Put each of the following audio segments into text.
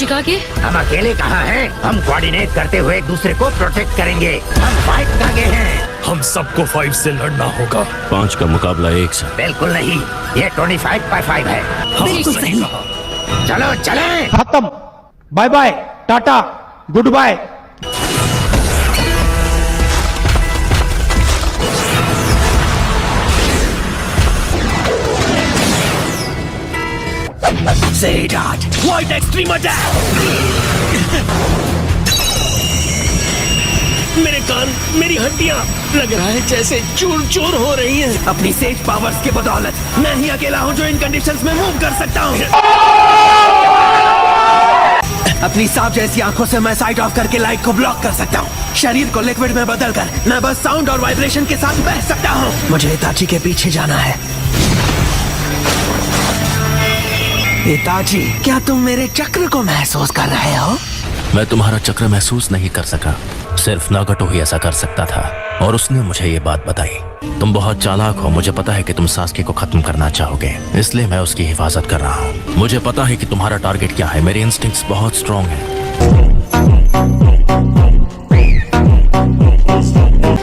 शिकागे? हम अकेले कहाँ हैं? हम कोऑर्डिनेट करते हुए एक दूसरे को प्रोटेक्ट करेंगे। हम 5 धागे हैं। हम सबको 5 से लड़ना होगा। 5 का मुकाबला 1 से। बिल्कुल नहीं, ये 25/5 है। बिल्कुल सही। चलो चलें। खत्म। बाय बाय, टाटा, goodbye. Say that. White Extreme Attack. मेरे कान, मेरी हड्डियां, लग रहा है जैसे चूर चूर हो रही हैं। अपनी सेज पावर्स के बदौलत मैं ही अकेला हूं जो इन कंडीशंस में मूव कर सकता हूं। अपनी सांप जैसी आंखों से मैं साइट ऑफ करके लाइट को ब्लॉक कर सकता हूं। शरीर को लिक्विड में बदलकर मैं बस साउंड और वाइब्रेशन के साथ बह सकता हूं। मुझे इताची के पीछे जाना है। इताची, क्या तुम मेरे चक्र को महसूस कर रहे हो? मैं तुम्हारा चक्र महसूस नहीं कर सका, सिर्फ नागटो ही ऐसा कर सकता था और उसने मुझे ये बात बताई। तुम बहुत चालाक हो, मुझे पता है कि तुम सास्के को खत्म करना चाहोगे, इसलिए मैं उसकी हिफाजत कर रहा हूँ। मुझे पता है कि तुम्हारा टारगेट क्या है, मेरे इंस्टिंक्ट्स बहुत स्ट्रॉन्ग हैं।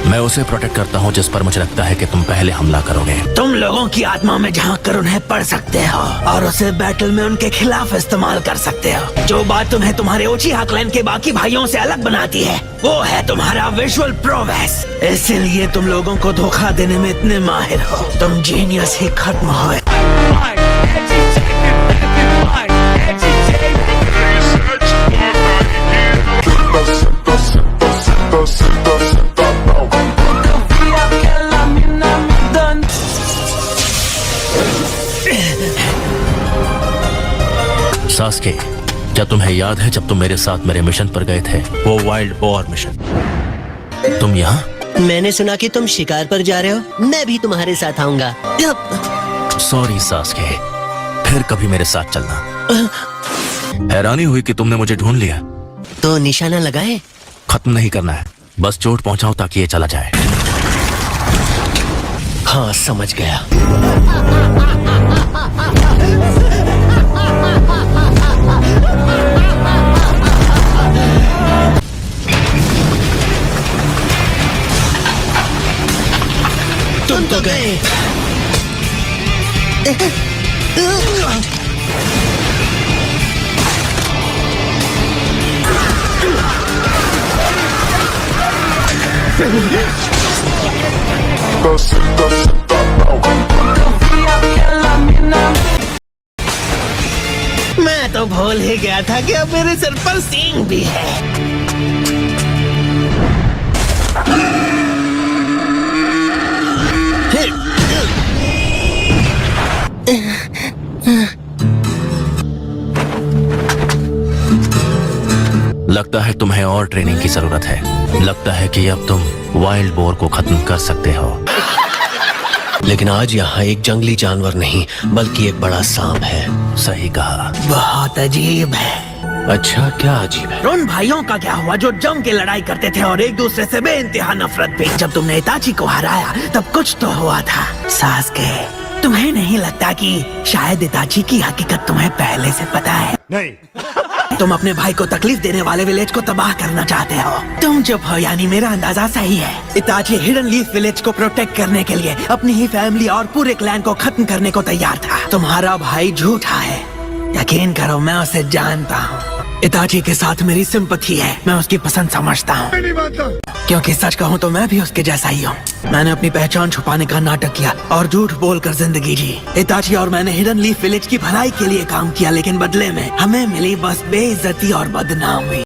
मैं उसे प्रोटेक्ट करता हूँ जिस पर मुझे लगता है कि तुम पहले हमला करोगे। तुम लोगों की आत्मा में झांक कर उन्हें पढ़ सकते हो और उसे बैटल में उनके खिलाफ इस्तेमाल कर सकते हो। जो बात तुम्हें तुम्हारे उचिहा क्लैन के बाकी भाइयों से अलग बनाती है वो है तुम्हारा विजुअल प्रोवेस। इसीलिए तुम लोगों को धोखा देने में इतने माहिर हो। तुम जीनियस ही खत्म हो। सास्के, क्या तुम्हें याद है जब तुम मेरे साथ मेरे मिशन पर गए थे, वो वाइल्ड बोर मिशन? तुम यहाँ? मैंने सुना कि तुम शिकार पर जा रहे हो, मैं भी तुम्हारे साथ आऊंगा। सॉरी सास्के, फिर कभी मेरे साथ चलना। हैरानी हुई कि तुमने मुझे ढूंढ लिया। तो निशाना लगाए? खत्म नहीं करना है, बस चोट पहुंचाओ ताकि ये चला जाए। हाँ, समझ गया। तुम तो गए। मैं तो भूल ही गया था कि अब मेरे सिर पर सींग भी है। लगता है तुम्हें और ट्रेनिंग की जरूरत है। लगता है कि अब तुम वाइल्ड बोर को खत्म कर सकते हो। लेकिन आज यहाँ एक जंगली जानवर नहीं बल्कि एक बड़ा सांप है। सही कहा। बहुत अजीब है। अच्छा, क्या अजीब है? उन भाइयों का क्या हुआ जो जम के लड़ाई करते थे और एक दूसरे से बेइंतहा नफरत पे? जब तुमने इताची को हराया तब कुछ तो हुआ था। सास्के, तुम्हें नहीं लगता कि शायद इताची की हकीकत तुम्हें पहले से पता है? नहीं। तुम अपने भाई को तकलीफ देने वाले विलेज को तबाह करना चाहते हो। तुम चुप हो, यानी मेरा अंदाजा सही है। इताची हिडन लीफ विलेज को प्रोटेक्ट करने के लिए अपनी ही फैमिली और पूरे क्लैन को खत्म करने को तैयार था। तुम्हारा भाई झूठा है, यकीन करो, मैं उसे जानता हूँ। इताची के साथ मेरी सिंपैथी है, मैं उसकी पसंद समझता हूँ। क्योंकि सच कहूँ तो मैं भी उसके जैसा ही हूँ। मैंने अपनी पहचान छुपाने का नाटक किया और झूठ बोलकर जिंदगी जी। इताची और मैंने हिडन लीफ विलेज की भलाई के लिए काम किया, लेकिन बदले में हमें मिली बस बेइज्जती और बदनामी।